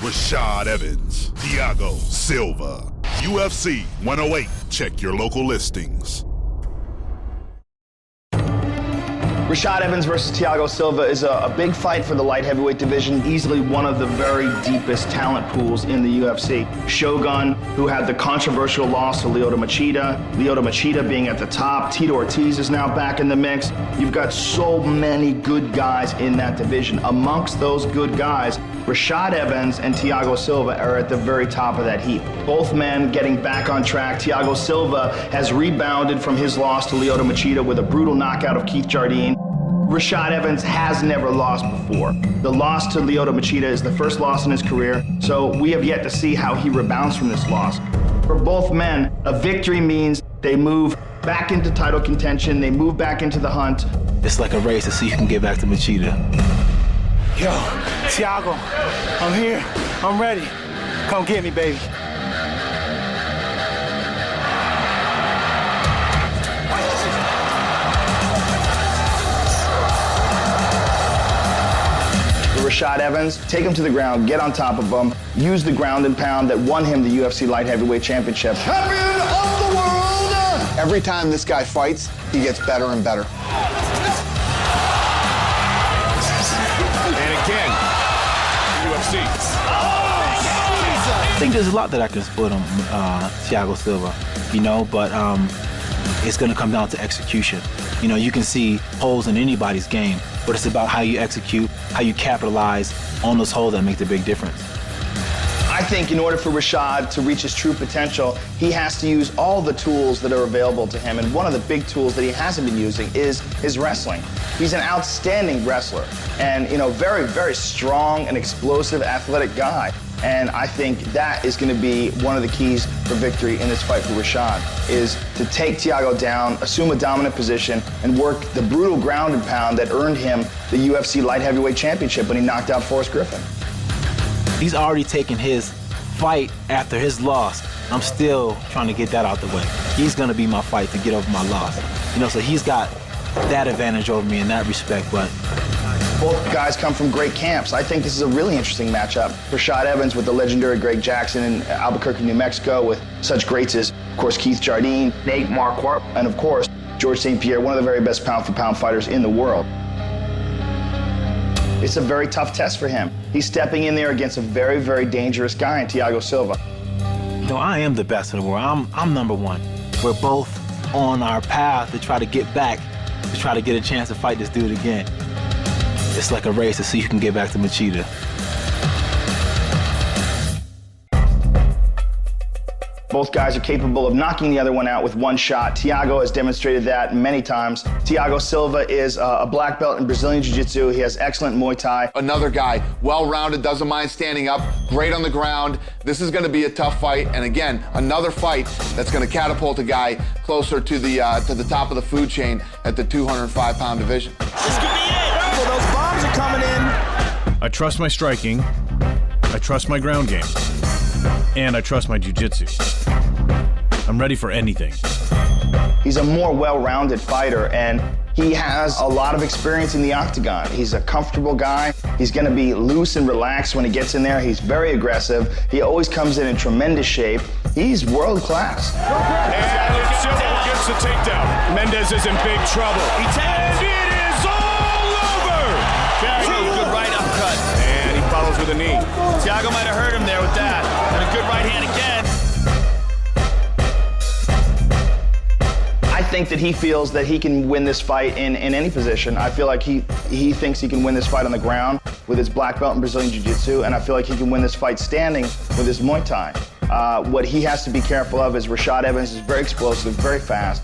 Rashad Evans, Thiago Silva. UFC 108. Check your local listings. Rashad Evans versus Thiago Silva is a big fight for the light heavyweight division, easily one of the very deepest talent pools in the UFC. Shogun, who had the controversial loss to Lyoto Machida being at the top. Tito Ortiz is now back in the mix. You've got so many good guys in that division. Amongst those good guys, Rashad Evans and Thiago Silva are at the very top of that heap. Both men getting back on track. Thiago Silva has rebounded from his loss to Lyoto Machida with a brutal knockout of Keith Jardine. Rashad Evans has never lost before. The loss to Lyoto Machida is the first loss in his career, so we have yet to see how he rebounds from this loss. For both men, a victory means they move back into title contention, they move back into the hunt. It's like a race to see who can get back to Machida. Yo, Thiago, I'm here, I'm ready. Come get me, baby. Rashad Evans, take him to the ground, get on top of him, use the ground and pound that won him the UFC Light Heavyweight Championship. Champion of the world! Every time this guy fights, he gets better and better. And again, UFC. I think there's a lot that I can split on Thiago Silva, but it's going to come down to execution. You can see holes in anybody's game, but it's about how you execute, how you capitalize on those holes that make the big difference. I think in order for Rashad to reach his true potential, he has to use all the tools that are available to him, and one of the big tools that he hasn't been using is his wrestling. He's an outstanding wrestler, and very, very strong and explosive athletic guy. And I think that is going to be one of the keys for victory in this fight for Rashad, is to take Thiago down, assume a dominant position, and work the brutal ground and pound that earned him the UFC Light Heavyweight Championship when he knocked out Forrest Griffin. He's already taken his fight after his loss. I'm still trying to get that out the way. He's going to be my fight to get over my loss. So he's got that advantage over me in that respect, but both guys come from great camps. I think this is a really interesting matchup. Rashad Evans with the legendary Greg Jackson in Albuquerque, New Mexico, with such greats as, of course, Keith Jardine, Nate Marquardt, and of course, George St. Pierre, one of the very best pound-for-pound fighters in the world. It's a very tough test for him. He's stepping in there against a very, very dangerous guy in Thiago Silva. I am the best in the world. I'm number one. We're both on our path to try to get back, to try to get a chance to fight this dude again. It's like a race to see who can get back to Machida. Both guys are capable of knocking the other one out with one shot. Thiago has demonstrated that many times. Thiago Silva is a black belt in Brazilian Jiu-Jitsu. He has excellent Muay Thai. Another guy, well-rounded, doesn't mind standing up, great on the ground. This is going to be a tough fight, and again, another fight that's going to catapult a guy closer to the top of the food chain at the 205-pound division. This could be it. Well, those bombs are coming in. I trust my striking, I trust my ground game, and I trust my jiu-jitsu. I'm ready for anything. He's a more well-rounded fighter, and he has a lot of experience in the octagon. He's a comfortable guy. He's going to be loose and relaxed when he gets in there. He's very aggressive. He always comes in tremendous shape. He's world class. And Silva gets the takedown. Mendez is in big trouble. And it is all over! Good right uppercut. And he follows with a knee. Thiago might have hurt him there with that. And a good right hand again. I think that he feels that he can win this fight in any position. I feel like he thinks he can win this fight on the ground with his black belt in Brazilian Jiu-Jitsu, and I feel like he can win this fight standing with his Muay Thai. What he has to be careful of is Rashad Evans is very explosive, very fast.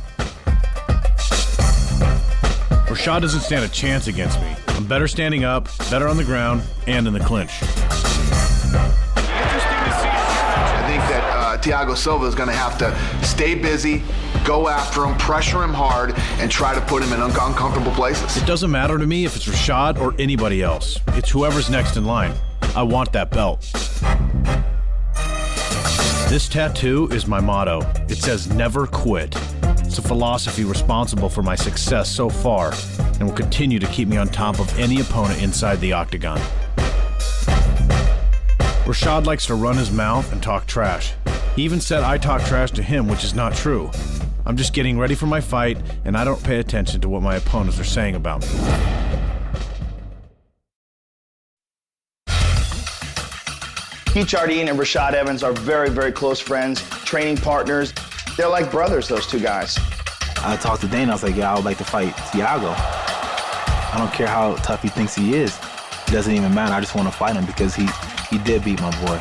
Rashad doesn't stand a chance against me. I'm better standing up, better on the ground, and in the clinch. I think that Thiago Silva is going to have to stay busy, go after him, pressure him hard, and try to put him in uncomfortable places. It doesn't matter to me if it's Rashad or anybody else. It's whoever's next in line. I want that belt. This tattoo is my motto. It says never quit. It's a philosophy responsible for my success so far and will continue to keep me on top of any opponent inside the octagon. Rashad likes to run his mouth and talk trash. He even said I talk trash to him, which is not true. I'm just getting ready for my fight, and I don't pay attention to what my opponents are saying about me. Keith Jardine and Rashad Evans are very, very close friends, training partners. They're like brothers, those two guys. I talked to Dana, I was like, yeah, I would like to fight Thiago. I don't care how tough he thinks he is. It doesn't even matter, I just want to fight him because he did beat my boy.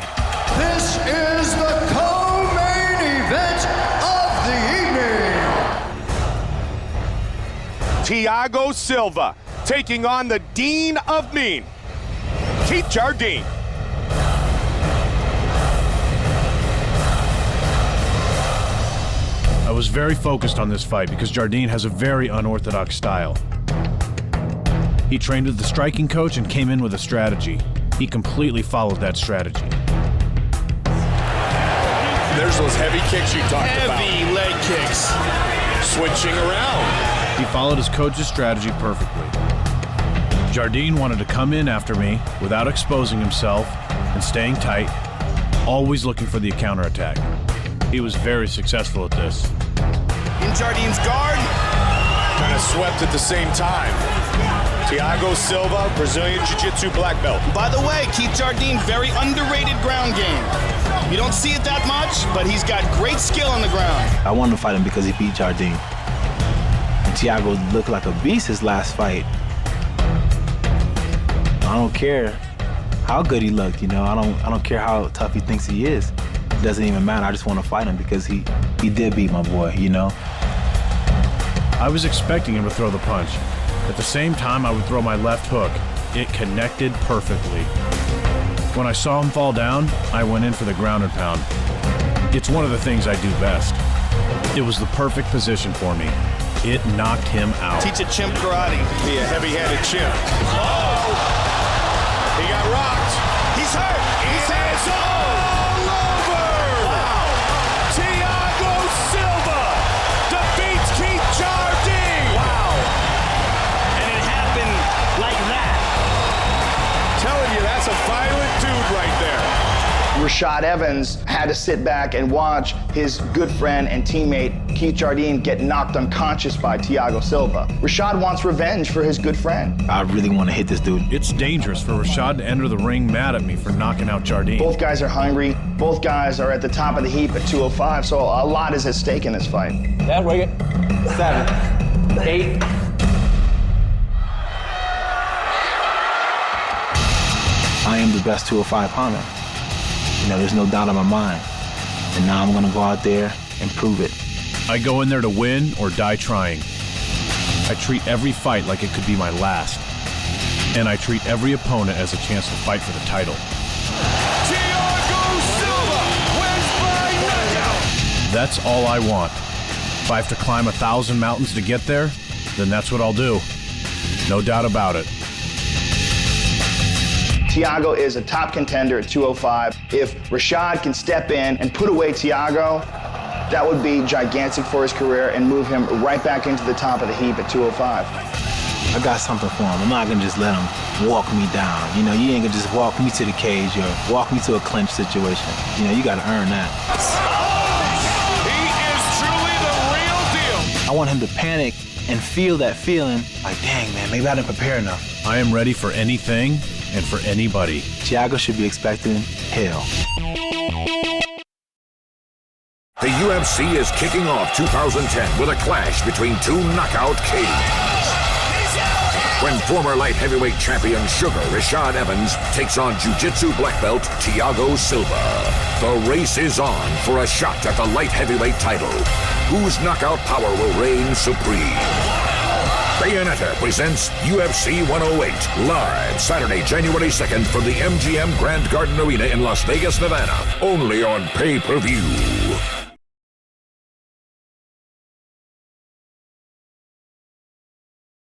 This is the co-main event of the evening. Thiago Silva taking on the Dean of Mean, Keith Jardine. I was very focused on this fight because Jardine has a very unorthodox style. He trained with the striking coach and came in with a strategy. He completely followed that strategy. There's those heavy kicks you talked about. Heavy leg kicks. Switching around. He followed his coach's strategy perfectly. Jardine wanted to come in after me without exposing himself and staying tight, always looking for the counterattack. He was very successful at this. In Jardine's guard. Kind of swept at the same time. Thiago Silva, Brazilian Jiu-Jitsu black belt. By the way, Keith Jardine, very underrated ground game. You don't see it that much, but he's got great skill on the ground. I wanted to fight him because he beat Jardine. And Thiago looked like a beast his last fight. I don't care how good he looked, you know. I don't care how tough he thinks he is. It doesn't even matter. I just want to fight him because he did beat my boy, you know. I was expecting him to throw the punch. At the same time, I would throw my left hook. It connected perfectly. When I saw him fall down, I went in for the ground and pound. It's one of the things I do best. It was the perfect position for me. It knocked him out. Teach a chimp karate. Be a heavy-handed chimp. Oh! He got rocked. He's hurt. He's all over! Wow. Thiago Silva defeats Keith Jardine. Wow. And it happened like that. Telling you, that's a violent dude right there. Rashad Evans had to sit back and watch his good friend and teammate Keith Jardine get knocked unconscious by Thiago Silva. Rashad wants revenge for his good friend. I really want to hit this dude. It's dangerous for Rashad to enter the ring mad at me for knocking out Jardine. Both guys are hungry. Both guys are at the top of the heap at 205, so a lot is at stake in this fight. That's wicked. 7, 8. I am the best 205 pounder. You know, there's no doubt in my mind. And now I'm going to go out there and prove it. I go in there to win or die trying. I treat every fight like it could be my last. And I treat every opponent as a chance to fight for the title. Thiago Silva wins by knockout. That's all I want. If I have to climb 1,000 mountains to get there, then that's what I'll do. No doubt about it. Thiago is a top contender at 205. If Rashad can step in and put away Thiago, that would be gigantic for his career and move him right back into the top of the heap at 205. I got something for him. I'm not going to just let him walk me down. You know, you ain't going to just walk me to the cage or walk me to a clinch situation. You know, you got to earn that. He is truly the real deal. I want him to panic and feel that feeling like, dang, man, maybe I didn't prepare enough. I am ready for anything and for anybody. Thiago should be expecting hell. The UFC is kicking off 2010 with a clash between two knockout kings. When former light heavyweight champion Sugar Rashad Evans takes on jiu-jitsu black belt Thiago Silva. The race is on for a shot at the light heavyweight title. Whose knockout power will reign supreme? Bayonetta presents UFC 108, live Saturday, January 2nd from the MGM Grand Garden Arena in Las Vegas, Nevada. Only on pay-per-view.